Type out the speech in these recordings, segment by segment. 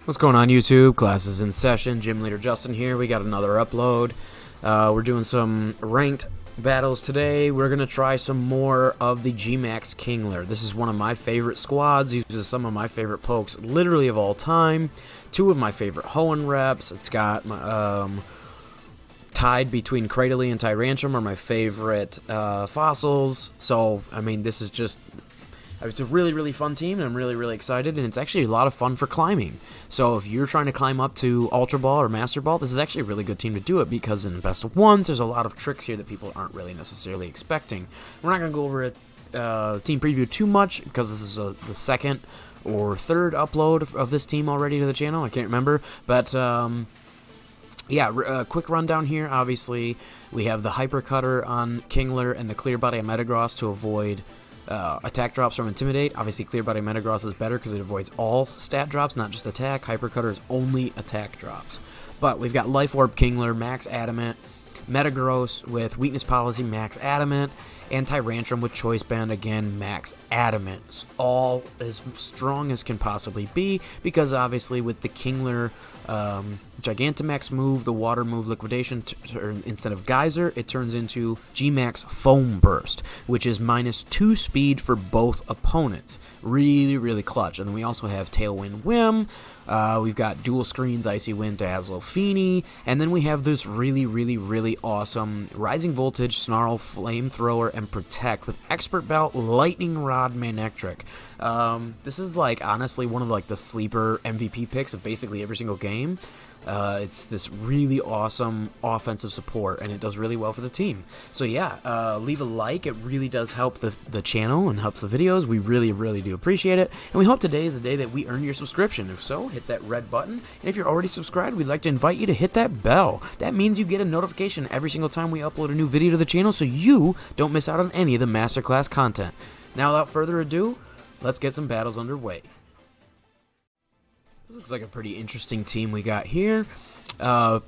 What's going on, YouTube? Classes in session. Gym Leader Justin here. We got another upload. We're doing some ranked battles today. We're going to try some more of the G-Max Kingler. This is one of my favorite squads. Uses some of my favorite pokes literally of all time. Two of my favorite Hoenn reps. It's got tied between Cradily and Tyrantrum are my favorite fossils. So, I mean, this is just... It's a really, really fun team, and I'm really, really excited, and it's actually a lot of fun for climbing. So if you're trying to climb up to Ultra Ball or Master Ball, this is actually a really good team to do it, because in Best of Ones, there's a lot of tricks here that people aren't really necessarily expecting. We're not going to go over a team preview too much, because this is the second or third upload of this team already to the channel. I can't remember, but... yeah, a quick rundown here. Obviously, we have the Hyper Cutter on Kingler and the Clear Body on Metagross to avoid... attack drops from Intimidate. Obviously, Clear Body Metagross is better because it avoids all stat drops, not just attack. Hyper Cutter is only attack drops. But we've got Life Orb Kingler, Max Adamant, Metagross with Weakness Policy, Max Adamant, and Tyrantrum with Choice Band, again, Max Adamant. It's all as strong as can possibly be, because obviously with the Kingler Gigantamax move, the water move liquidation, instead of Geyser, it turns into G-Max Foam Burst, which is -2 speed for both opponents. Really, really clutch. And then we also have Tailwind Whim. We've got Dual Screens, Icy Wind, Tapu Fini, and then we have this really, really, really awesome Rising Voltage, Snarl, Flamethrower, and Protect with Expert Belt, Lightning Rod, Manectric. This is like honestly one of like the sleeper MVP picks of basically every single game. It's this really awesome offensive support, and it does really well for the team. So yeah, leave a like. It really does help the channel and helps the videos. We really, really do appreciate it. And we hope today is the day that we earn your subscription. If so, hit that red button. And if you're already subscribed, we'd like to invite you to hit that bell. That means you get a notification every single time we upload a new video to the channel, so you don't miss out on any of the masterclass content. Now, without further ado, let's get some battles underway. This looks like a pretty interesting team we got here.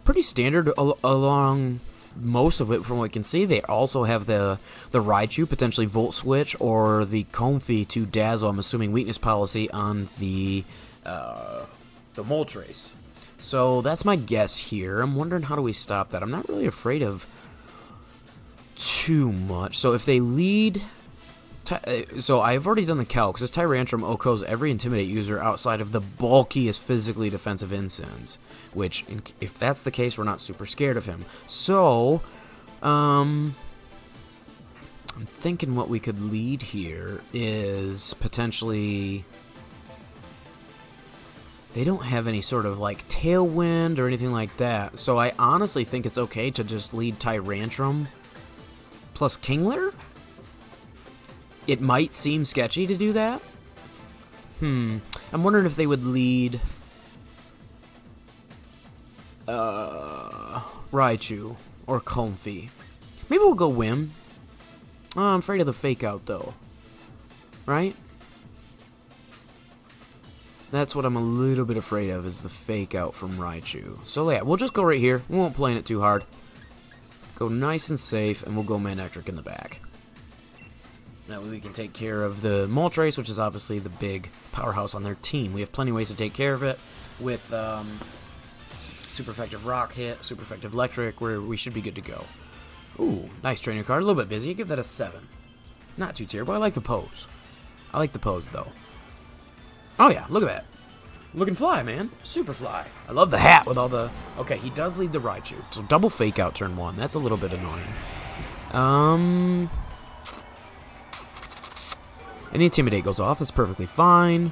Pretty standard along most of it from what we can see. They also have the Raichu, potentially Volt Switch, or the Comfey to Dazzle, I'm assuming Weakness Policy on the Moltres. So that's my guess here. I'm wondering how do we stop that. I'm not really afraid of too much. So if they lead... So I've already done the calc. This Tyrantrum OHKOs every Intimidate user outside of the bulkiest physically defensive Insins, which, if that's the case, we're not super scared of him. So, I'm thinking what we could lead here is potentially... They don't have any sort of, like, Tailwind or anything like that, so I honestly think it's okay to just lead Tyrantrum plus Kingler? It might seem sketchy to do that. I'm wondering if they would lead Raichu or Comfey. Maybe we'll go Whim. Oh, I'm afraid of the fake out though. Right? That's what I'm a little bit afraid of, is the fake out from Raichu. So yeah, we'll just go right here. We won't play it too hard. Go nice and safe, and we'll go Manectric in the back. That way we can take care of the Moltres, which is obviously the big powerhouse on their team. We have plenty of ways to take care of it with super effective Rock Hit, super effective Electric, where we should be good to go. Ooh, nice trainer card. A little bit busy. Give that a 7. Not too terrible. I like the pose. I like the pose, though. Oh, yeah. Look at that. Looking fly, man. Super fly. I love the hat with all the... Okay, he does lead the Raichu. So double fake out turn 1. That's a little bit annoying. And the Intimidate goes off. That's perfectly fine.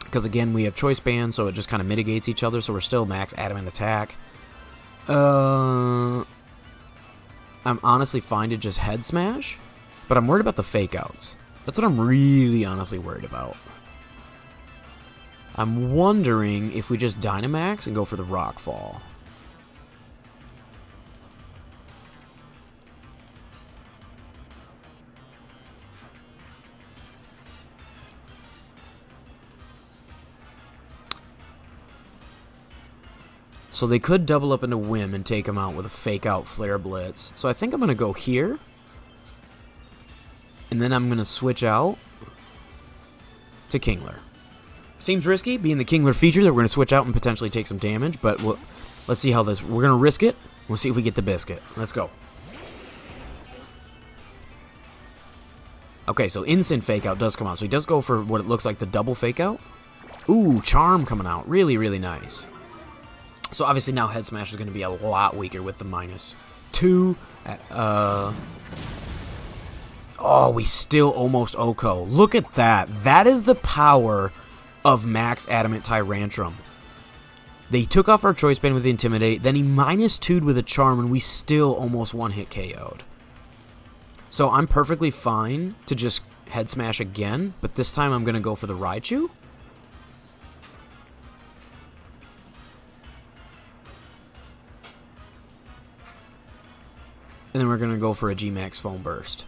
Because, again, we have Choice Band, so it just kind of mitigates each other. So we're still max Adamant attack. I'm honestly fine to just Head Smash. But I'm worried about the Fake Outs. That's what I'm really honestly worried about. I'm wondering if we just Dynamax and go for the Rock Fall. So they could double up into Whim and take him out with a fake out Flare Blitz. So I think I'm going to go here. And then I'm going to switch out to Kingler. Seems risky, being the Kingler feature that we're going to switch out and potentially take some damage, but let's see how this... We're going to risk it. We'll see if we get the biscuit. Let's go. Okay, so instant fake out does come out. So he does go for what it looks like the double fake out. Ooh, charm coming out. Really, really nice. So obviously now Head Smash is going to be a lot weaker with the -2. Oh, we still almost OHKO. Look at that. That is the power of Max Adamant Tyrantrum. They took off our Choice Band with the Intimidate, then he -2'd with a Charm, and we still almost one-hit KO'd. So I'm perfectly fine to just Head Smash again, but this time I'm going to go for the Raichu. And then we're going to go for a G-Max Foam Burst.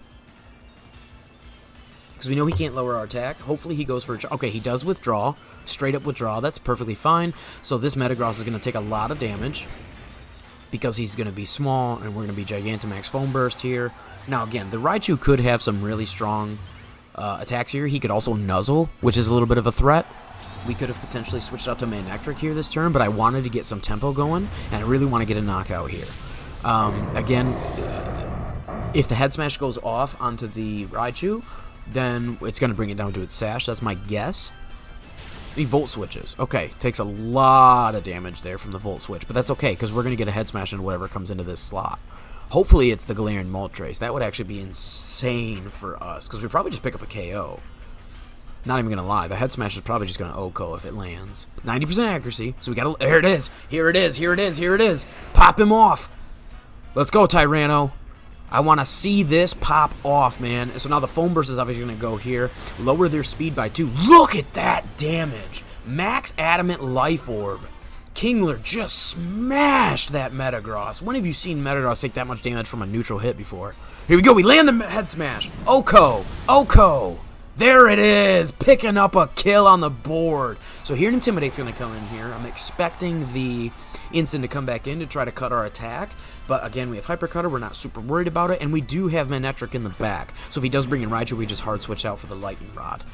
Because we know he can't lower our attack. Hopefully he goes for a... Okay, he does withdraw. Straight up withdraw. That's perfectly fine. So this Metagross is going to take a lot of damage. Because he's going to be small, and we're going to be Gigantamax Foam Burst here. Now again, the Raichu could have some really strong attacks here. He could also Nuzzle, which is a little bit of a threat. We could have potentially switched out to Manectric here this turn, but I wanted to get some tempo going, and I really want to get a knockout here. Again, if the Head Smash goes off onto the Raichu, then it's going to bring it down to its Sash. That's my guess. He Volt Switches. Okay, takes a lot of damage there from the Volt Switch, but that's okay, because we're going to get a Head Smash into whatever comes into this slot. Hopefully it's the Galarian Moltres. That would actually be insane for us, because we probably just pick up a KO. Not even going to lie, the Head Smash is probably just going to OHKO if it lands. 90% accuracy, so we got to... There it is! Here it is! Here it is! Here it is! Pop him off! Let's go, Tyranno! I want to see this pop off, man. So now the Foam Burst is obviously going to go here. Lower their speed by 2. Look at that damage! Max Adamant Life Orb. Kingler just smashed that Metagross. When have you seen Metagross take that much damage from a neutral hit before? Here we go. We land the Head Smash. OHKO. OHKO. There it is. Picking up a kill on the board. So here Intimidate's going to come in here. I'm expecting the Instant to come back in to try to cut our attack. But again, we have Hyper Cutter. We're not super worried about it. And we do have Manectric in the back. So if he does bring in Raichu, we just hard switch out for the Lightning Rod.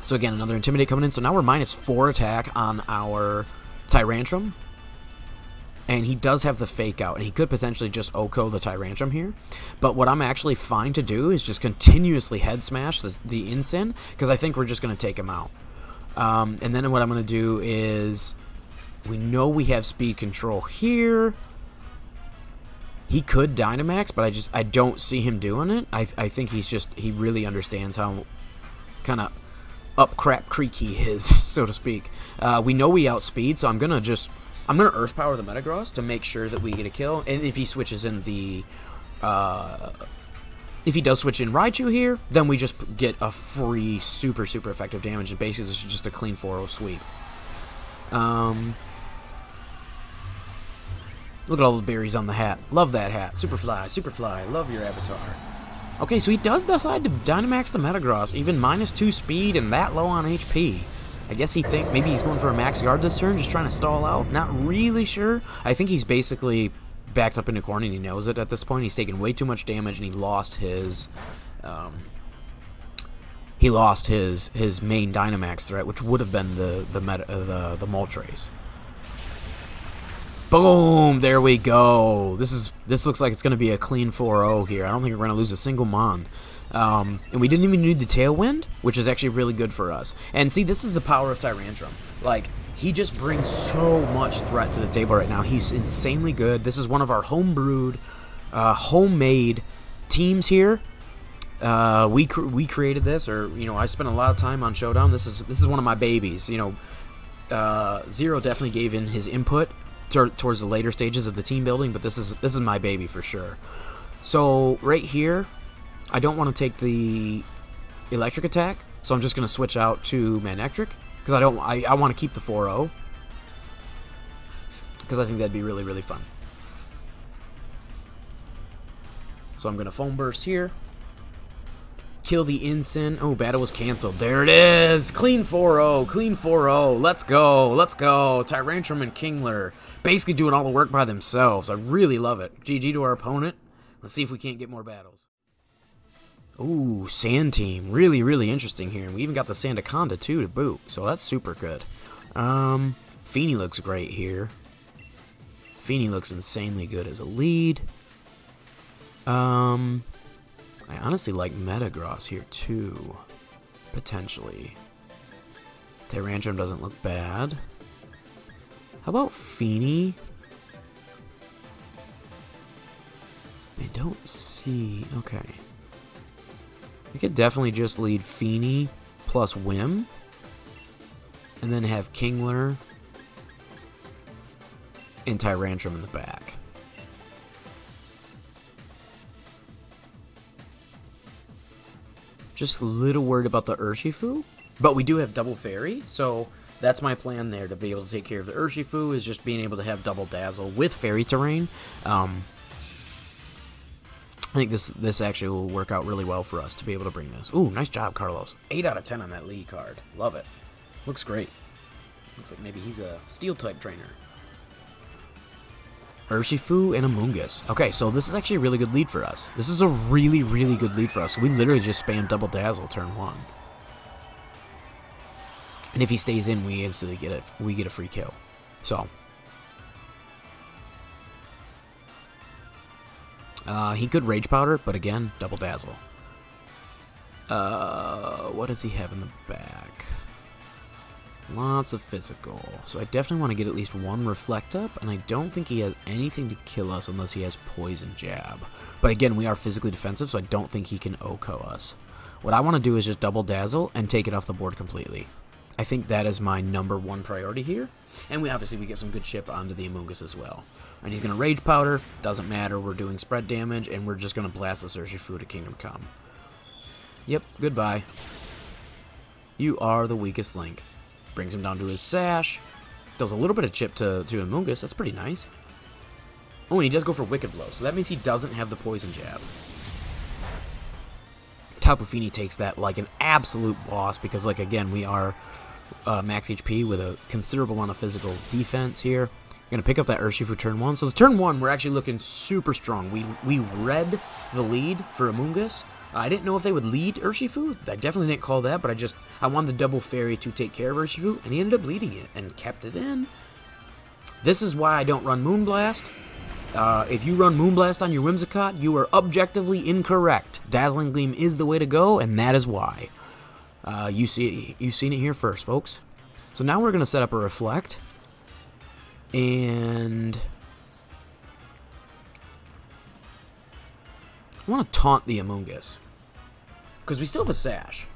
So again, another Intimidate coming in. So now we're -4 attack on our Tyrantrum. And he does have the Fake Out. And he could potentially just OHKO the Tyrantrum here. But what I'm actually fine to do is just continuously Head Smash the Instant. Because I think we're just going to take him out. And then what I'm going to do is... We know we have speed control here. He could Dynamax, but I don't see him doing it. I think he really understands how kind of up crap creek he is, so to speak. We know we outspeed, so I'm gonna Earth Power the Metagross to make sure that we get a kill. And if he switches in the if he does switch in Raichu here, then we just get a free super effective damage, and basically this is just a clean 4-0 sweep. Look at all those berries on the hat. Love that hat. Superfly. Love your avatar. Okay, so he does decide to Dynamax the Metagross, even -2 speed and that low on HP. I guess maybe he's going for a Max Guard this turn, just trying to stall out. Not really sure. I think he's basically backed up in the corner and he knows it at this point. He's taken way too much damage and he lost his main Dynamax threat, which would have been the Moltres. Boom! There we go. This looks like it's going to be a clean 4-0 here. I don't think we're going to lose a single Mon. And we didn't even need the Tailwind, which is actually really good for us. And see, this is the power of Tyrantrum. Like, he just brings so much threat to the table right now. He's insanely good. This is one of our homebrewed, homemade teams here. We created this, or I spent a lot of time on Showdown. This is one of my babies. Zero definitely gave in his input towards the later stages of the team building, but this is my baby for sure. So right here, I don't want to take the electric attack, so I'm just going to switch out to Manectric because I want to keep the 4-0 because I think that'd be really fun. So I'm going to Foam Burst here. Kill the Ensign. Oh, battle was canceled. There it is. Clean 4-0. Clean 4-0. Let's go. Let's go. Tyrantrum and Kingler basically doing all the work by themselves. I really love it. GG to our opponent. Let's see if we can't get more battles. Ooh, Sand Team. Really, really interesting here. And we even got the Sandaconda, too, to boot. So that's super good. Fini looks great here. Fini looks insanely good as a lead. I honestly like Metagross here, too. Potentially. Tyrantrum doesn't look bad. How about Fini? I don't see... Okay. We could definitely just lead Fini plus Whim. And then have Kingler and Tyrantrum in the back. Just a little worried about the Urshifu. But we do have Double Fairy, so that's my plan there, to be able to take care of the Urshifu, is just being able to have Double Dazzle with Fairy Terrain. I think this actually will work out really well for us to be able to bring this. Ooh, nice job, Carlos. 8 out of 10 on that lead card. Love it. Looks great. Looks like maybe he's a Steel-type trainer. Urshifu and Amoonguss. Okay, so this is actually a really good lead for us. This is a really, really good lead for us. We literally just spam Double Dazzle turn 1. And if he stays in, we instantly get it. We get a free kill. So he could Rage Powder, but again, Double Dazzle. What does he have in the back? Lots of physical. So I definitely want to get at least one Reflect Up, and I don't think he has anything to kill us unless he has Poison Jab. But again, we are physically defensive, so I don't think he can OHKO us. What I want to do is just Double Dazzle and take it off the board completely. I think that is my #1 priority here. And we get some good chip onto the Amoonguss as well. And he's going to Rage Powder. Doesn't matter. We're doing spread damage, and we're just going to blast this Urshifu to Kingdom Come. Yep, goodbye. You are the weakest link. Brings him down to his Sash. Does a little bit of chip to Amoonguss. That's pretty nice. Oh, and he does go for Wicked Blow. So that means he doesn't have the Poison Jab. Tapu Fini takes that like an absolute boss because, like, again, we are max HP with a considerable amount of physical defense here. We're going to pick up that Urshifu turn 1. So it's turn 1, we're actually looking super strong. We read the lead for Amoonguss. I didn't know if they would lead Urshifu. I definitely didn't call that, but I wanted the Double Fairy to take care of Urshifu, and he ended up leading it and kept it in. This is why I don't run Moonblast. If you run Moonblast on your Whimsicott, you are objectively incorrect. Dazzling Gleam is the way to go, and that is why. You've seen it here first, folks. So now we're going to set up a Reflect. And I want to taunt the Amoonguss, because we still have a Sash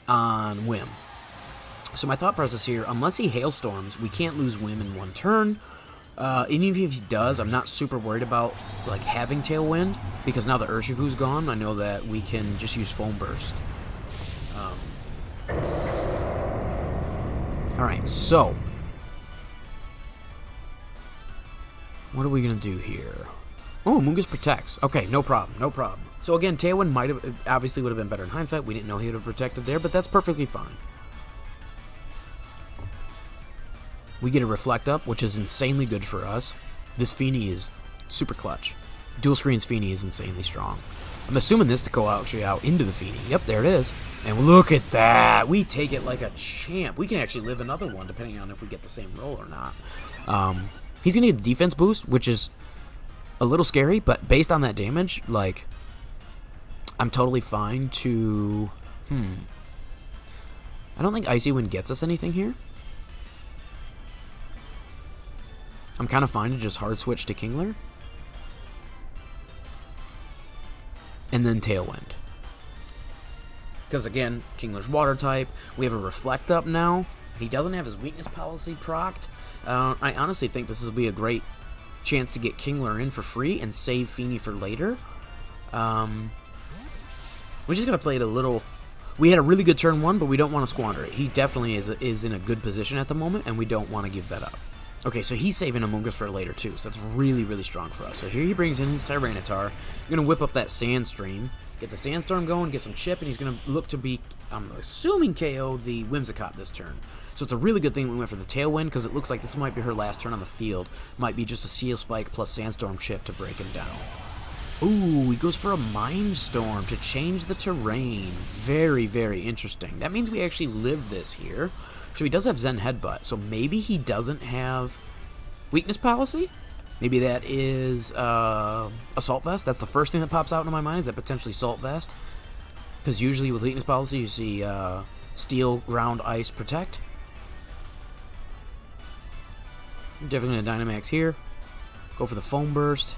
on Whim. So my thought process here, unless he Hailstorms, we can't lose Whim in 1 turn. Even if he does, I'm not super worried about like having Tailwind, because now the Urshifu's gone, I know that we can just use Foam Burst. Alright, so what are we going to do here? Oh, Amoonguss protects. Okay, no problem, no problem. So again, Tailwind obviously would have been better in hindsight. We didn't know he would have protected there, but that's perfectly fine. We get a Reflect Up, which is insanely good for us. This Fini is super clutch. Dual Screens Fini is insanely strong. I'm assuming this to go actually out into the Fini. Yep, there it is. And look at that. We take it like a champ. We can actually live another one, depending on if we get the same roll or not. He's going to get a defense boost, which is a little scary, but based on that damage, like, I'm totally fine to... I don't think Icy Wind gets us anything here. I'm kind of fine to just hard switch to Kingler. And then Tailwind. Because again, Kingler's Water type. We have a Reflect Up now. He doesn't have his Weakness Policy procced. I honestly think this will be a great chance to get Kingler in for free and save Fini for later. We're just going to play it a little... We had a really good turn 1, but we don't want to squander it. He definitely is in a good position at the moment, and we don't want to give that up. Okay, so he's saving Amoonguss for later, too, so that's really, really strong for us. So here he brings in his Tyranitar. Going to whip up that Sandstream, get the Sandstorm going, get some chip, and he's going to look to be, I'm assuming, KO the Whimsicott this turn. So it's a really good thing we went for the Tailwind, because it looks like this might be her last turn on the field. Might be just a Steel Spike plus Sandstorm chip to break him down. Ooh, he goes for a Mind Storm to change the terrain. Very, very interesting. That means we actually live this here. So he does have Zen Headbutt. So maybe he doesn't have Weakness Policy? Maybe that is Assault Vest. That's the first thing that pops out into my mind, is that potentially Assault Vest. Because usually with Weakness Policy you see Steel, Ground, Ice, Protect. Definitely going to Dynamax here. Go for the Foam Burst.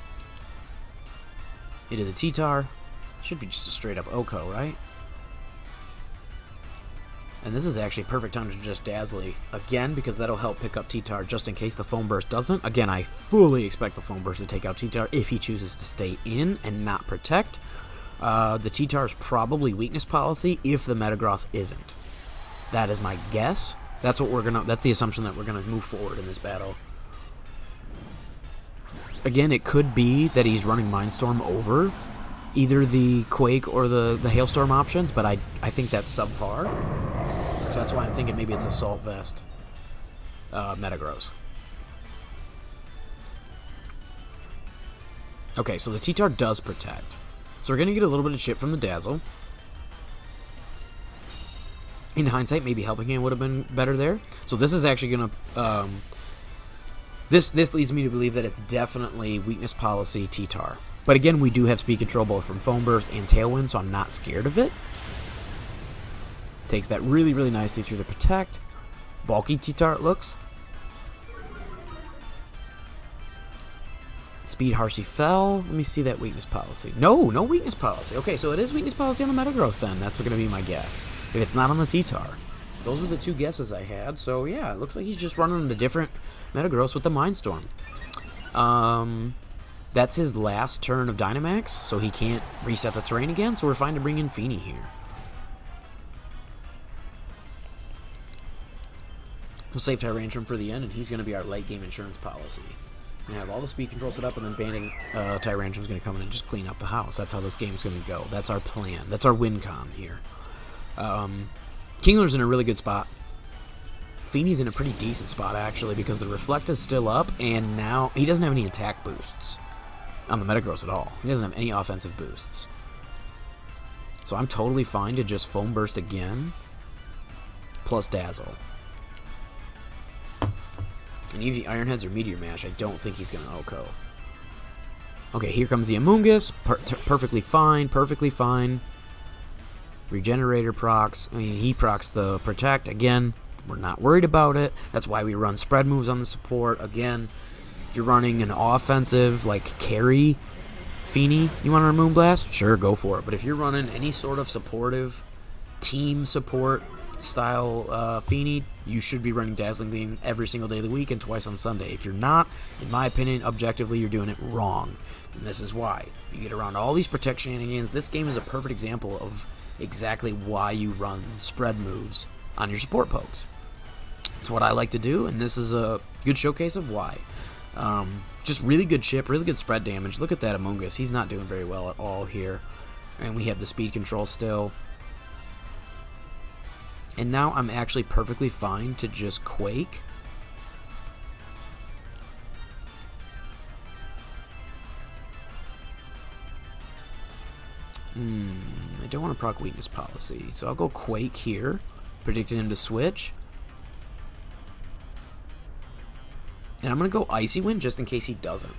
Into the T-Tar. Should be just a straight up Oko, right? And this is actually a perfect time to just Dazzly again, because that'll help pick up T-Tar just in case the Foam Burst doesn't. Again, I fully expect the Foam Burst to take out T-Tar if he chooses to stay in and not protect. The T-Tar is probably Weakness Policy if the Metagross isn't. That is my guess. That's the assumption that we're gonna move forward in this battle. Again, it could be that he's running Mind Storm over either the Quake or the Hailstorm options, but I think that's subpar. So that's why I'm thinking maybe it's Assault Vest Metagross. Okay, so the T-Tar does protect. So we're going to get a little bit of chip from the Dazzle. In hindsight, maybe Helping Hand would have been better there. So this is actually going to... This leads me to believe that it's definitely Weakness Policy T-Tar. But again, we do have speed control both from Foam Burst and Tailwind, so I'm not scared of it. Takes that really, really nicely through the Protect. Bulky T-Tar it looks. Speed Harshy fell. Let me see that Weakness Policy. No Weakness Policy. Okay, so it is Weakness Policy on the Metagross then. That's going to be my guess. If it's not on the T-Tar. Those are the two guesses I had. So yeah, it looks like he's just running the different Metagross with the Mind Storm. That's his last turn of Dynamax, so he can't reset the terrain again, so we're fine to bring in Fini here. We'll save Tyrantrum for the end, and he's going to be our late game insurance policy. We have all the speed control set up, and then banning Tyrantrum's going to come in and just clean up the house. That's how this game's going to go. That's our plan. That's our win con here. Kingler's in a really good spot. Fini's in a pretty decent spot, actually, because the Reflect is still up, and now he doesn't have any attack boosts on the Metagross at all. He doesn't have any offensive boosts. So I'm totally fine to just Foam Burst again, plus Dazzle. And even the Iron Heads or Meteor Mash, I don't think he's going to OHKO. Okay, here comes the Amoonguss. Perfectly fine, perfectly fine. Regenerator procs. I mean, he procs the Protect. Again, we're not worried about it. That's why we run spread moves on the support. Again, if you're running an offensive, like carry Fini, you want to Moonblast? Sure, go for it. But if you're running any sort of supportive team support style Fini, you should be running Dazzling Gleam every single day of the week and twice on Sunday. If you're not, in my opinion, objectively, you're doing it wrong. And this is why. You get around all these Protect shenanigans. This game is a perfect example of exactly why you run spread moves on your support pokes. It's what I like to do, and this is a good showcase of why. Just really good chip, really good spread damage. Look at that Amoonguss. He's not doing very well at all here. And we have the speed control still. And now I'm actually perfectly fine to just Quake. I don't want to proc Weakness Policy. So I'll go Quake here. Predicting him to switch. And I'm going to go Icy Wind just in case he doesn't.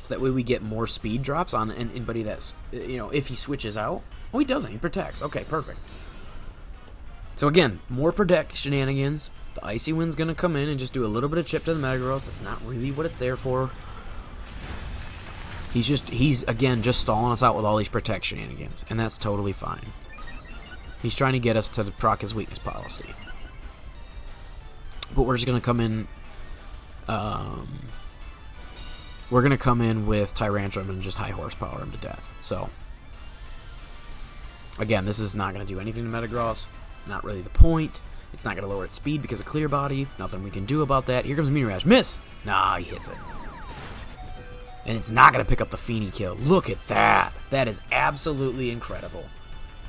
So that way we get more speed drops on anybody that's, you know, if he switches out. Oh, he doesn't. He protects. Okay, perfect. So again, more Protect shenanigans. The Icy Wind's going to come in and just do a little bit of chip to the Metagross. That's not really what it's there for. He's again, just stalling us out with all these Protect shenanigans. And that's totally fine. He's trying to get us to proc his Weakness Policy. But we're just going to come in... we're going to come in with Tyrantrum and just high horsepower him to death. So, again, this is not going to do anything to Metagross. Not really the point. It's not going to lower its speed because of Clear Body. Nothing we can do about that. Here comes Meteor Mash. Miss! Nah, he hits it. And it's not going to pick up the Fini kill. Look at that. That is absolutely incredible.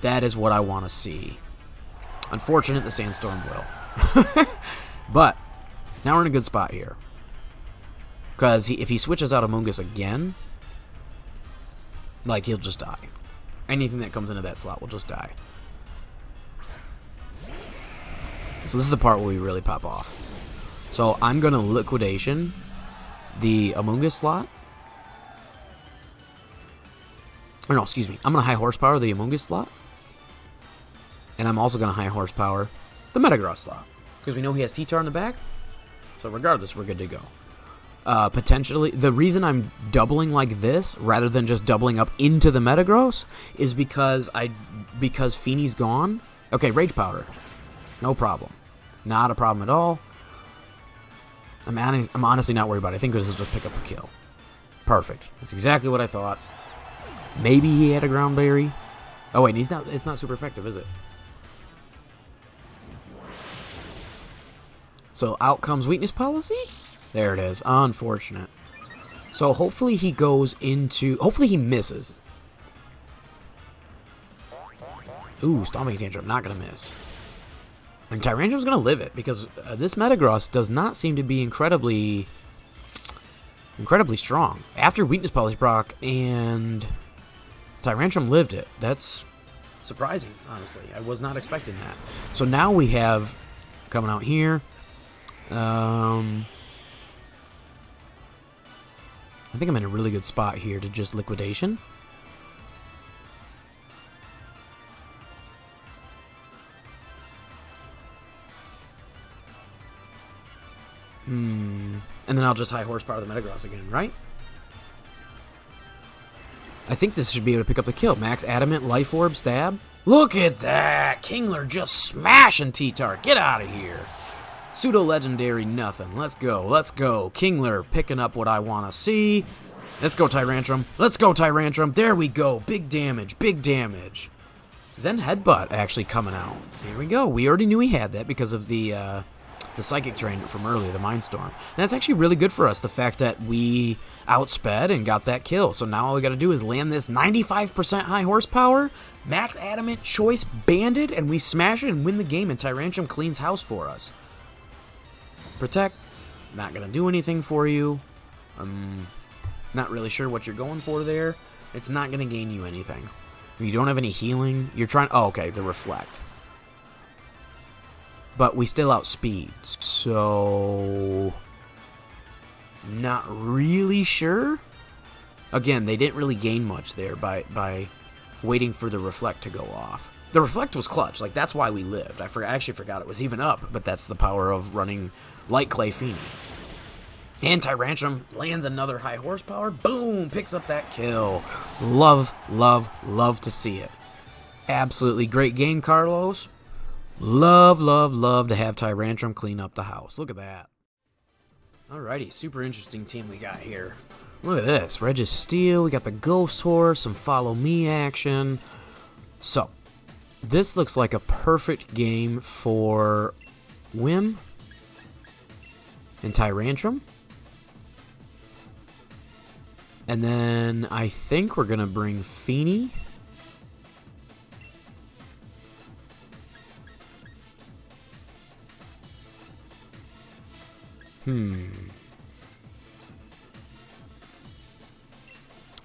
That is what I want to see. Unfortunate, the Sandstorm will. But, now we're in a good spot here. Because if he switches out Amoonguss again, Like, he'll just die. Anything that comes into that slot will just die. So this is the part where we really pop off. So I'm going to Liquidation the Amoonguss slot. Or no, excuse me. I'm going to High Horsepower the Amoonguss slot. And I'm also going to High Horsepower the Metagross slot. Because we know he has T-Tar in the back. So regardless, we're good to go. Potentially, the reason I'm doubling like this rather than just doubling up into the Metagross is because Fini's gone. Okay, Rage Powder. No problem. Not a problem at all. I'm honestly not worried about it. I think this will just pick up a kill. Perfect. That's exactly what I thought. Maybe he had a Ground Berry. Oh wait, it's not super effective, is it? So out comes Weakness Policy? There it is. Unfortunate. So hopefully he goes into... Hopefully he misses. Ooh, Stomping Tantrum. Not going to miss. And Tyrantrum's going to live it, because this Metagross does not seem to be incredibly strong. After Weakness Policy proc and Tyrantrum lived it. That's surprising, honestly. I was not expecting that. So now we have, coming out here, I think I'm in a really good spot here to just Liquidation. And then I'll just High Horsepower the Metagross again, right? I think this should be able to pick up the kill. Max Adamant, Life Orb, Stab. Look at that! Kingler just smashing T-Tar. Get out of here. Pseudo-legendary nothing. Let's go. Let's go. Kingler picking up what I want to see. Let's go, Tyrantrum. Let's go, Tyrantrum. There we go. Big damage. Big damage. Zen Headbutt actually coming out. Here we go. We already knew he had that because of the Psychic Terrain from earlier, the Mindstorm. And that's actually really good for us, the fact that we outsped and got that kill. So now all we got to do is land this 95% high horsepower, Max Adamant, Choice Banded, and we smash it and win the game, and Tyrantrum cleans house for us. Protect, not going to do anything for you. I'm not really sure what you're going for there. It's not going to gain you anything. You don't have any healing. You're trying... Oh, okay, the Reflect. But we still outspeed, so... Not really sure. Again, they didn't really gain much there by waiting for the Reflect to go off. The Reflect was clutch, like that's why we lived. I actually forgot it was even up, but that's the power of running Light Clay Fini. And Tyrantrum lands another high horsepower. Boom! Picks up that kill. Love, love, love to see it. Absolutely great game, Carlos. Love, love, love to have Tyrantrum clean up the house. Look at that. Alrighty, super interesting team we got here. Look at this. Registeel, we got the Ghost Horse, some Follow Me action. So, this looks like a perfect game for Whim and Tyrantrum. And then I think we're going to bring Fini.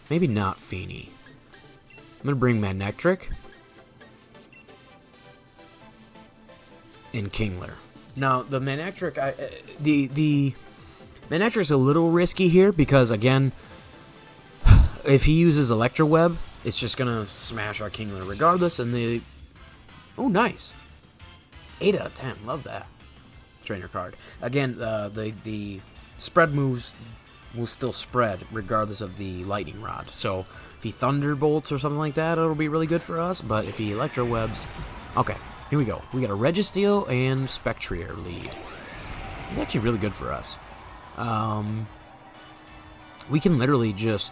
Maybe not Fini. I'm going to bring Manectric and Kingler. Now, the Manectric, the Manectric's a little risky here because, again, if he uses Electro Web, it's just going to smash our Kingler regardless, and the... Oh, nice. 8 out of 10. Love that. Trainer card. Again, the spread moves will still spread regardless of the Lightning Rod. So if he Thunderbolts or something like that, it'll be really good for us. But if he Electro Webs... Okay, here we go. We got a Registeel and Spectrier lead. It's actually really good for us. We can literally just...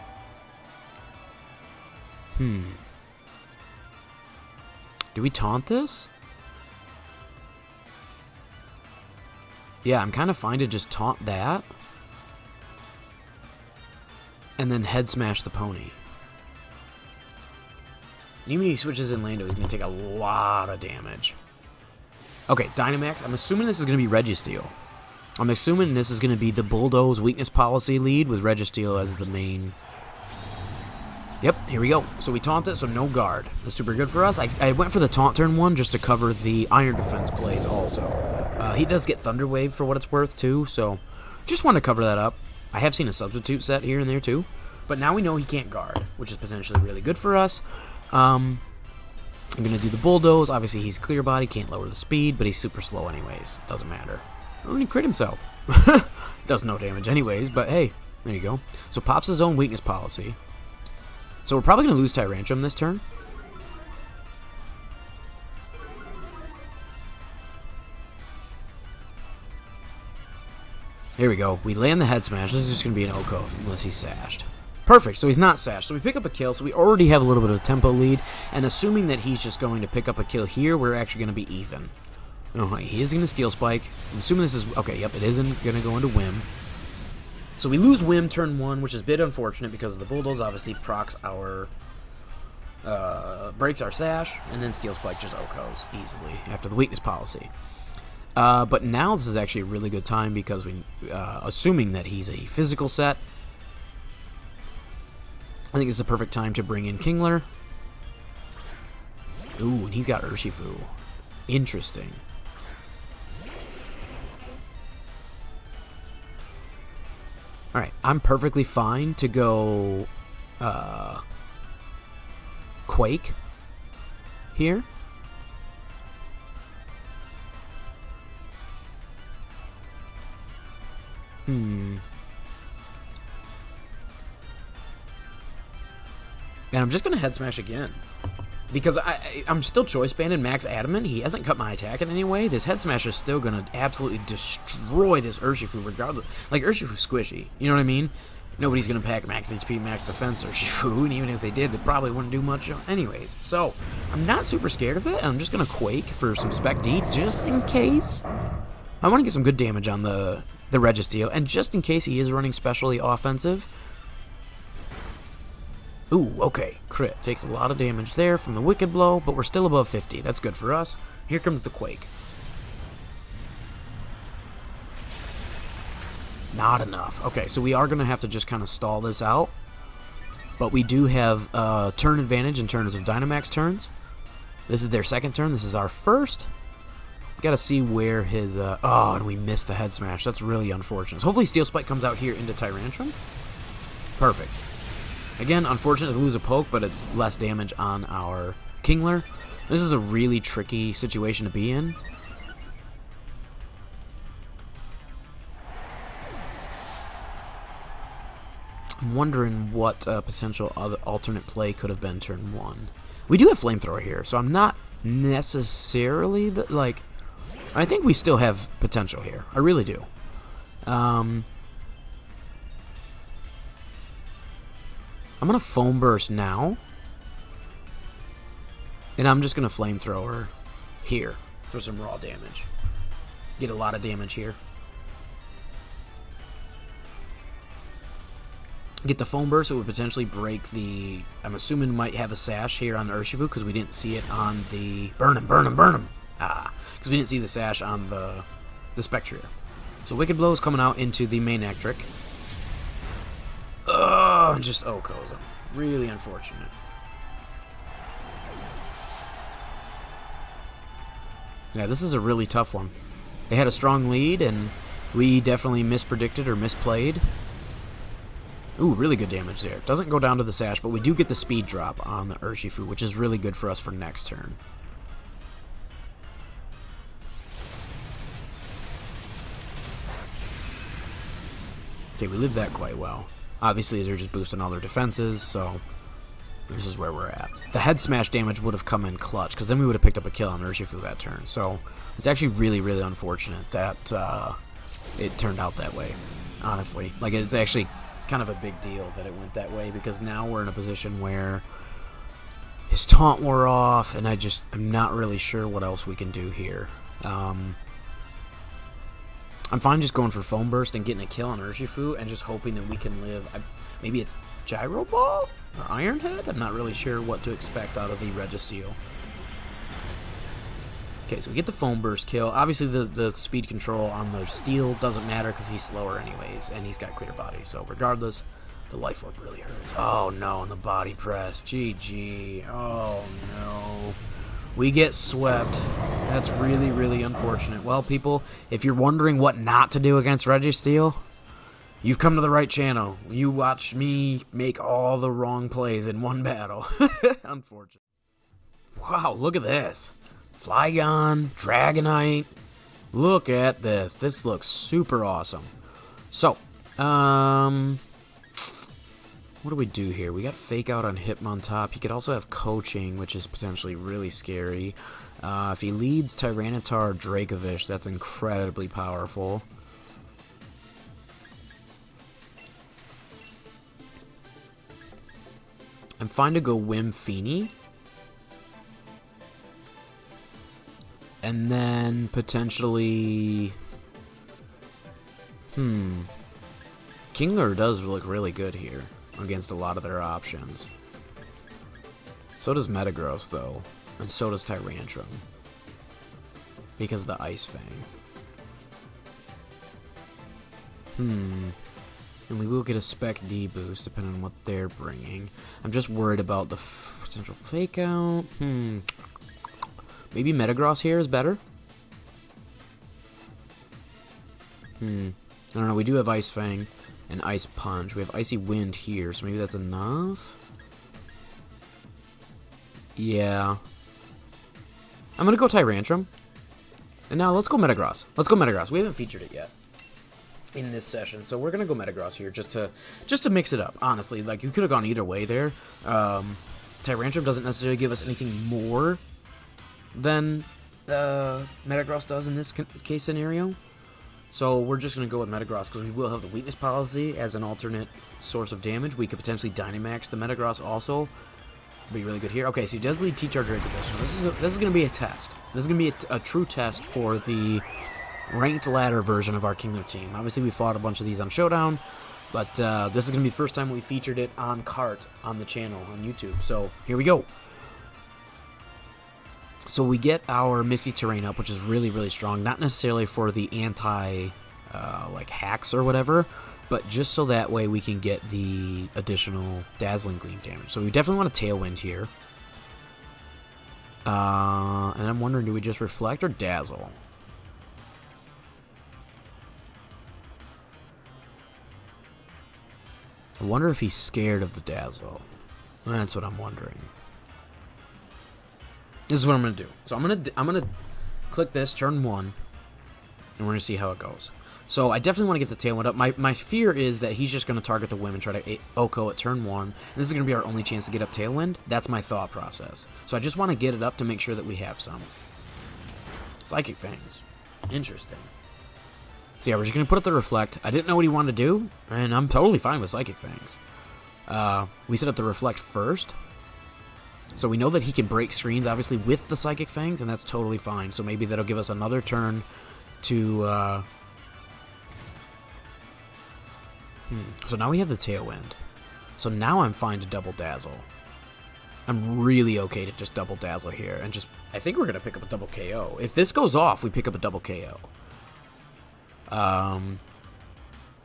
Do we taunt this? Yeah, I'm kind of fine to just taunt that. And then head smash the pony. And even if he switches in Lando, he's going to take a lot of damage. Okay, Dynamax. I'm assuming this is going to be Registeel. I'm assuming this is going to be the Bulldoze Weakness Policy lead with Registeel as the main Yep, here we go. So we taunt it, so no guard. That's super good for us. I went for the taunt turn one just to cover the iron defense plays also. He does get Thunder Wave for what it's worth too, so just want to cover that up. I have seen a substitute set here and there too, but now we know he can't guard, which is potentially really good for us. I'm going to do the Bulldoze. Obviously he's clear body, can't lower the speed, but he's super slow anyways. Doesn't matter. Oh, he crit himself. Does no damage anyways, but hey, there you go. So pops his own weakness policy. So we're probably going to lose Tyrantrum this turn. Here we go. We land the head smash. This is just going to be an Oko unless he's sashed. Perfect. So he's not sashed. So we pick up a kill. So we already have a little bit of a tempo lead. And assuming that he's just going to pick up a kill here, we're actually going to be even. Oh, he is going to Steel Spike. I'm assuming this is... Okay, yep, it isn't going to go into Whim. So we lose Whim turn 1, which is a bit unfortunate because the Bulldoze obviously procs our... breaks our sash, and then Steel Spike just Okos easily after the weakness policy. But now this is actually a really good time because we, assuming that he's a physical set, I think it's the perfect time to bring in Kingler. Ooh, and he's got Urshifu. Interesting. Alright, I'm perfectly fine to go Quake here. And I'm just going to head smash again. Because I'm still choice banded Max Adamant. He hasn't cut my attack in any way. This head smash is still going to absolutely destroy this Urshifu regardless. Like, Urshifu's squishy. You know what I mean? Nobody's going to pack max HP, max defense Urshifu. And even if they did, they probably wouldn't do much anyways. So, I'm not super scared of it. I'm just going to Quake for some Spec D just in case. I want to get some good damage on the Registeel. And just in case he is running specially offensive. Ooh, okay. Crit. Takes a lot of damage there from the Wicked Blow, but we're still above 50. That's good for us. Here comes the Quake. Not enough. Okay, so we are going to have to just kind of stall this out. But we do have turn advantage in terms of Dynamax turns. This is their second turn. This is our first. Got to see where his... oh, and we missed the head smash. That's really unfortunate. So hopefully Steel Spike comes out here into Tyrantrum. Perfect. Again, unfortunate to lose a poke, but it's less damage on our Kingler. This is a really tricky situation to be in. I'm wondering what potential other alternate play could have been turn 1. We do have Flamethrower here, so I'm not necessarily... like, I think we still have potential here. I really do. I'm going to Foam Burst now. And I'm just going to Flamethrower here for some raw damage. Get a lot of damage here. Get the Foam Burst, it would potentially break the... I'm assuming might have a sash here on the Urshifu because we didn't see it on the... Burn him, burn him, burn him! Ah, because we didn't see the sash on the Spectre. So Wicked Blow is coming out into the main Electric. And just Okos him. Really unfortunate. Yeah, this is a really tough one. They had a strong lead, and we definitely mispredicted or misplayed. Ooh, really good damage there. Doesn't go down to the sash, but we do get the speed drop on the Urshifu, which is really good for us for next turn. Okay, we lived that quite well. Obviously, they're just boosting all their defenses, so this is where we're at. The head smash damage would have come in clutch, because then we would have picked up a kill on Urshifu that turn. So it's actually really, really unfortunate that it turned out that way, honestly. Like, it's actually kind of a big deal that it went that way, because now we're in a position where his taunt wore off, and I'm not really sure what else we can do here. I'm fine just going for Foam Burst and getting a kill on Urshifu and just hoping that we can live. Maybe it's Gyro Ball or Iron Head? I'm not really sure what to expect out of the Registeel. Okay, so we get the Foam Burst kill. Obviously, the speed control on the Steel doesn't matter because he's slower anyways, and he's got clear body. So regardless, The life orb really hurts. Oh no, and the body press. GG. Oh no. We get swept. That's really, really unfortunate. Well, people, if you're wondering what not to do against Registeel, you've come to the right channel. You watch me make all the wrong plays in one battle. Unfortunate. Wow, look at this. Flygon, Dragonite. Look at this. This looks super awesome. So, what do we do here? We got Fake Out on Hitmontop. He could also have Coaching, which is potentially really scary. If he leads Tyranitar or Dracovish, that's incredibly powerful. I'm fine to go Fini. And then potentially... Kingler does look really good here against a lot of their options. So does Metagross, though. And so does Tyrantrum. Because of the Ice Fang. And we will get a Spec D boost, depending on what they're bringing. I'm just worried about the potential Fake Out. Maybe Metagross here is better? I don't know, we do have Ice Fang and Ice Punch. We have Icy Wind here, so maybe that's enough? Yeah. I'm gonna go Tyrantrum. And now let's go Metagross. Let's go Metagross. We haven't featured it yet in this session, so we're gonna go Metagross here just to mix it up. Honestly, like, you could have gone either way there. Tyrantrum doesn't necessarily give us anything more than Metagross does in this case scenario. So we're just going to go with Metagross because we will have the weakness policy as an alternate source of damage. We could potentially Dynamax the Metagross also. Be really good here. Okay, so he does lead T-Charge Dracovish. So this is going to be a test. This is going to be a true test for the ranked ladder version of our Kingler team. Obviously, we fought a bunch of these on Showdown, but this is going to be the first time we featured it on cart on the channel on YouTube. So here we go. So we get our Misty Terrain up, which is really, really strong. Not necessarily for the anti, like, hacks or whatever, but just so that way we can get the additional Dazzling Gleam damage. So we definitely want a Tailwind here. And I'm wondering, do we just Reflect or Dazzle? I wonder if he's scared of the Dazzle. That's what I'm wondering. This is what I'm going to do. So I'm going to click this, turn 1, and we're going to see how it goes. So I definitely want to get the Tailwind up. My fear is that he's just going to target the Whim and try to OHKO at turn 1. And this is going to be our only chance to get up Tailwind. That's my thought process. So I just want to get it up to make sure that we have some. Psychic Fangs. Interesting. So yeah, we're just going to put up the Reflect. I didn't know what he wanted to do, and I'm totally fine with Psychic Fangs. We set up the Reflect first. So we know that he can break screens, obviously, with the Psychic Fangs, and that's totally fine. So maybe that'll give us another turn to... So now we have the Tailwind. So now I'm fine to double Dazzle. I'm really okay to just double Dazzle here. And just... I think we're going to pick up a double KO. If this goes off, we pick up a double KO. I'm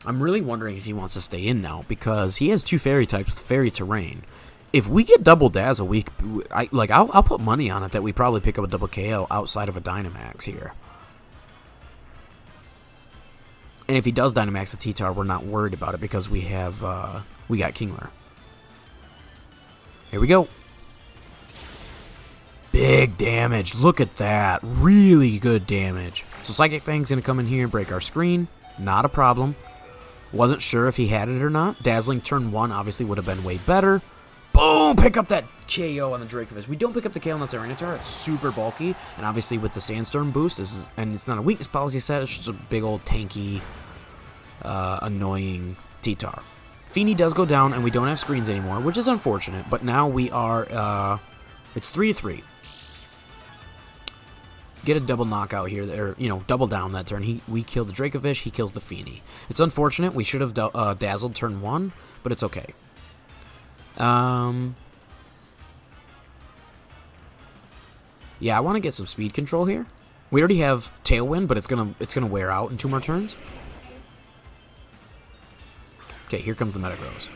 really wondering if he wants to stay in now, because he has 2 Fairy types with Fairy Terrain. If we get double Dazzle, I'll put money on it that we probably pick up a double KO outside of a Dynamax here. And if he does Dynamax the T-Tar, we're not worried about it because we have we got Kingler. Here we go. Big damage. Look at that. Really good damage. So Psychic Fang's going to come in here and break our screen. Not a problem. Wasn't sure if he had it or not. Dazzling turn 1 obviously would have been way better. Boom! Pick up that KO on the Dracovish. We don't pick up the KO on the Tyranitar. It's super bulky. And obviously with the Sandstorm boost, and it's not a weakness policy set, it's just a big old tanky, annoying T-Tar. Fini does go down, and we don't have screens anymore, which is unfortunate. But now we are, it's 3-3. Get a double knockout here, or, double down that turn. We kill the Dracovish, he kills the Fini. It's unfortunate. We should have dazzled turn 1, but it's okay. Yeah, I want to get some speed control here. We already have Tailwind, but it's gonna wear out in 2 more turns. Okay, here comes the Metagross.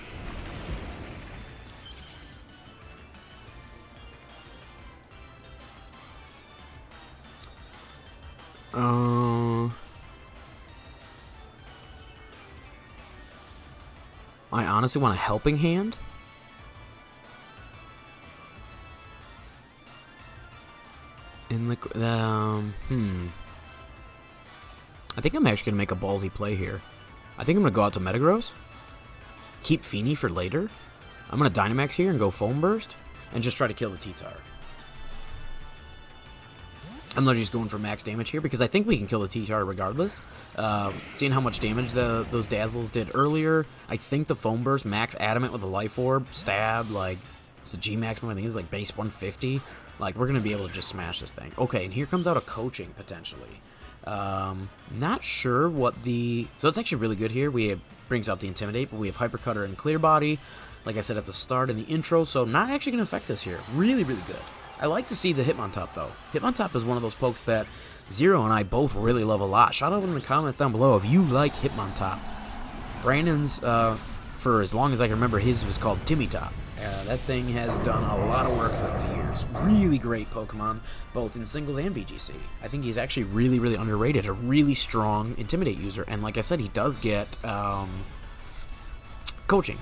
I honestly want a helping hand. In the I think I'm actually gonna make a ballsy play here. I think I'm gonna go out to Metagross, keep Fini for later. I'm gonna Dynamax here and go Foam Burst and just try to kill the T-Tar. I'm literally just going for max damage here because I think we can kill the T-Tar regardless. Seeing how much damage those Dazzles did earlier, I think the Foam Burst, max Adamant with a Life Orb, Stab, like, it's the G-Max, I think it's like base 150. Like, we're going to be able to just smash this thing. Okay, and here comes out a Coaching, potentially. Not sure what the... So it's actually really good here. Brings out the Intimidate, but we have Hyper Cutter and Clear Body, like I said at the start in the intro, so not actually going to affect us here. Really, really good. I like to see the Hitmontop, though. Hitmontop is one of those pokes that Zero and I both really love a lot. Shout out in the comments down below if you like Hitmontop. Brandon's, for as long as I can remember, his was called Timmy Top. That thing has done a lot of work over the years. Really great Pokemon, both in singles and VGC. I think he's actually really, really underrated. A really strong Intimidate user. And like I said, he does get Coaching.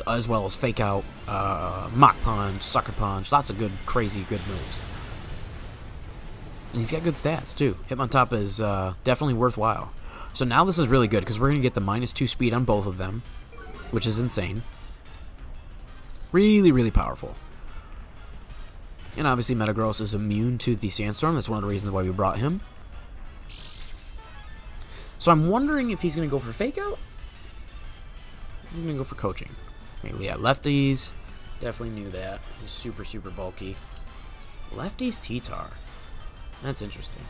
As well as Fake Out, Mach Punch, Sucker Punch. Lots of good, crazy, good moves. And he's got good stats, too. Hitmontop is definitely worthwhile. So now this is really good, because we're going to get the -2 speed on both of them, which is insane. Really, really powerful. And obviously Metagross is immune to the Sandstorm. That's one of the reasons why we brought him. So I'm wondering if he's going to go for Fake Out. I'm going to go for Coaching. Maybe, yeah, lefties. Definitely knew that. He's super, super bulky. Lefties T-Tar. That's interesting.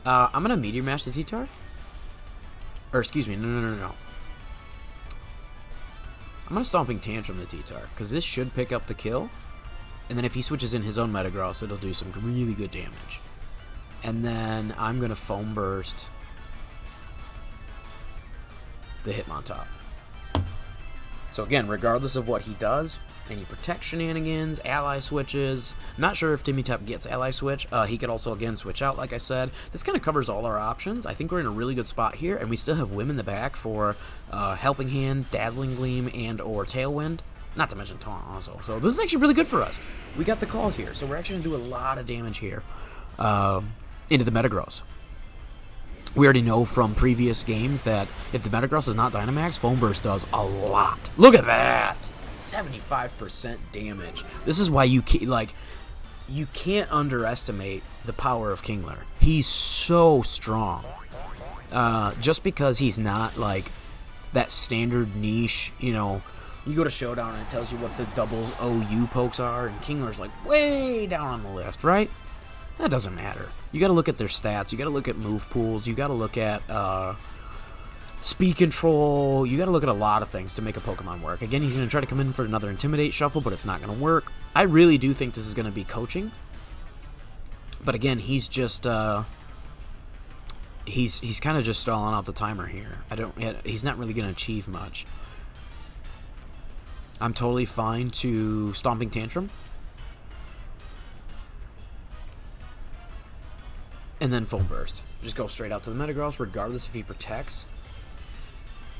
I'm going to Meteor Mash the T-Tar. Or, excuse me, no. I'm going to Stomping Tantrum the T-Tar, because this should pick up the kill. And then if he switches in his own Metagross, it'll do some really good damage. And then I'm going to Foam Burst the Hitmontop. So again, regardless of what he does, any Protect shenanigans, Ally switches, I'm not sure if Timmy-Top gets Ally switch. He could also, again, switch out, like I said. This kind of covers all our options. I think we're in a really good spot here, and we still have Whim in the back for Helping Hand, Dazzling Gleam, and or Tailwind. Not to mention Taunt also. So this is actually really good for us. We got the call here, so we're actually going to do a lot of damage here into the Metagross. We already know from previous games that if the Metagross is not Dynamax, Foam Burst does a lot. Look at that! 75% damage. This is why you can't underestimate the power of Kingler. He's so strong. Just because he's not like that standard niche, you know, you go to Showdown and it tells you what the doubles OU pokes are, and Kingler's like way down on the list, right? That doesn't matter. You got to look at their stats. You got to look at move pools. You got to look at speed control. You got to look at a lot of things to make a Pokemon work. Again, he's going to try to come in for another Intimidate shuffle, but it's not going to work. I really do think this is going to be Coaching. But again, he's just he's kind of just stalling out the timer here. He's not really going to achieve much. I'm totally fine to Stomping Tantrum. And then Foam Burst. Just go straight out to the Metagross, regardless if he protects.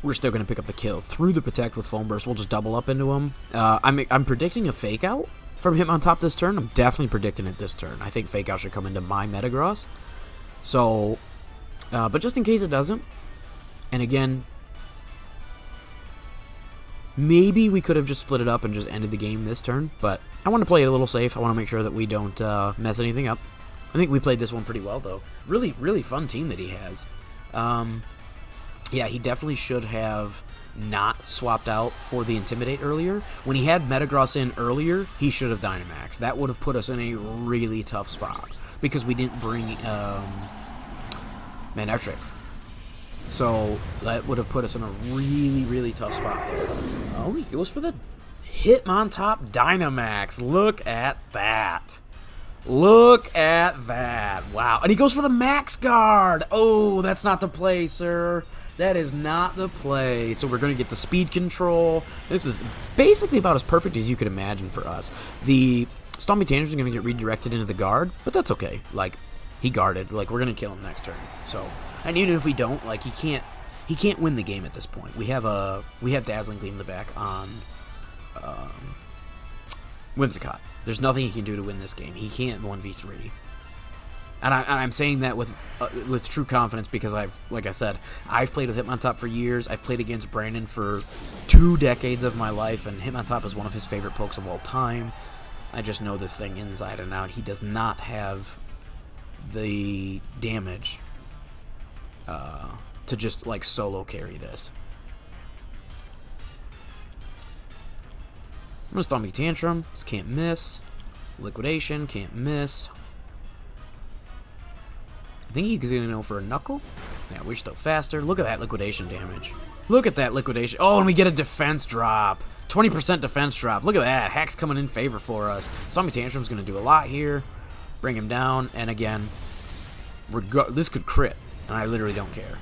We're still going to pick up the kill. Through the Protect with Foam Burst, we'll just double up into him. I'm predicting a Fake Out from Hitmontop this turn. I'm definitely predicting it this turn. I think Fake Out should come into my Metagross. So, but just in case it doesn't, and again, maybe we could have just split it up and just ended the game this turn, but I want to play it a little safe. I want to make sure that we don't mess anything up. I think we played this one pretty well, though. Really, really fun team that he has. Yeah, he definitely should have not swapped out for the Intimidate earlier. When he had Metagross in earlier, he should have Dynamax. That would have put us in a really tough spot because we didn't bring Manectric. So that would have put us in a really tough spot there. Oh, he goes for the Hitmontop Dynamax. Look at that. Look at that. Wow. And he goes for the Max Guard. Oh, that's not the play, sir. That is not the play. So we're going to get the speed control. This is basically about as perfect as you could imagine for us. The Stompy Tantrum's going to get redirected into the guard, but that's okay. Like, he guarded. Like, we're going to kill him next turn. So, and even if we don't, like, he can't win the game at this point. We have Dazzling Gleam in the back on Whimsicott. There's nothing he can do to win this game. He can't 1v3. And I'm saying that with true confidence because like I said, I've played with Hitmontop for years. I've played against Brandon for 2 decades of my life, and Hitmontop is one of his favorite pokes of all time. I just know this thing inside and out. He does not have the damage to just like solo carry this. I'm gonna Stompy Tantrum. This can't miss. Liquidation can't miss. I think he's gonna go for a Knuckle. Yeah, we're still faster. Look at that liquidation damage. Look at that liquidation. Oh, and we get a defense drop. 20% defense drop. Look at that. Hack's coming in favor for us. Stompy Tantrum's gonna do a lot here. Bring him down, and again, this could crit, and I literally don't care.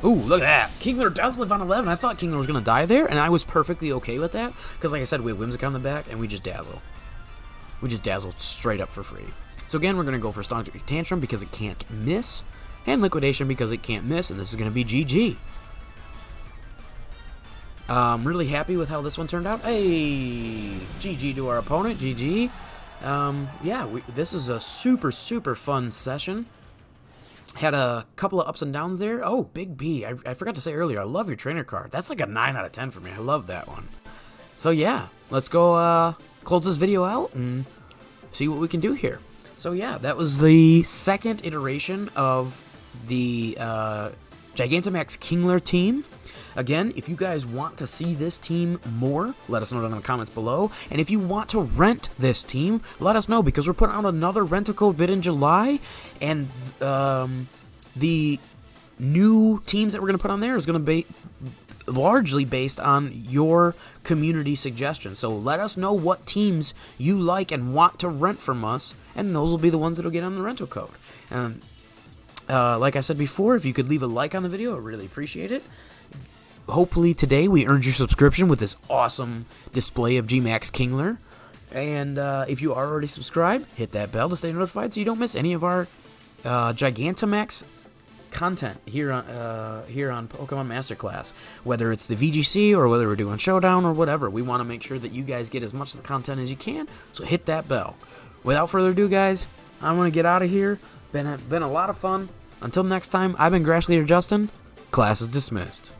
Ooh, look at that. Kingler does live on 11. I thought Kingler was gonna die there, and I was perfectly okay with that, because like I said, we have Whimsicott on the back, and we just dazzle. We just dazzle straight up for free. So again, we're going to go for Stompy Tantrum because it can't miss, and Liquidation because it can't miss, and this is going to be GG. I'm really happy with how this one turned out. Hey, GG to our opponent, GG. Yeah, this is a super, super fun session. Had a couple of ups and downs there. Oh, Big B, I forgot to say earlier, I love your trainer card. That's like a 9 out of 10 for me. I love that one. So yeah, let's go close this video out and see what we can do here. So yeah, that was the second iteration of the Gigantamax Kingler team. Again, if you guys want to see this team more, let us know down in the comments below. And if you want to rent this team, let us know, because we're putting out another rent-a-code vid in July. And the new teams that we're going to put on there is going to be largely based on your community suggestions. So let us know what teams you like and want to rent from us, and those will be the ones that will get on the rental code. And like I said before, if you could leave a like on the video, I really appreciate it. Hopefully today we earned your subscription with this awesome display of G-Max Kingler. And if you are already subscribed, hit that bell to stay notified so you don't miss any of our Gigantamax content here on Pokemon Masterclass, whether it's the VGC or whether we're doing Showdown or whatever. We want to make sure that you guys get as much of the content as you can, so hit that bell. Without further ado, guys, I'm going to get out of here. Been a lot of fun. Until next time, I've been Grass Leader Justin. Class is dismissed.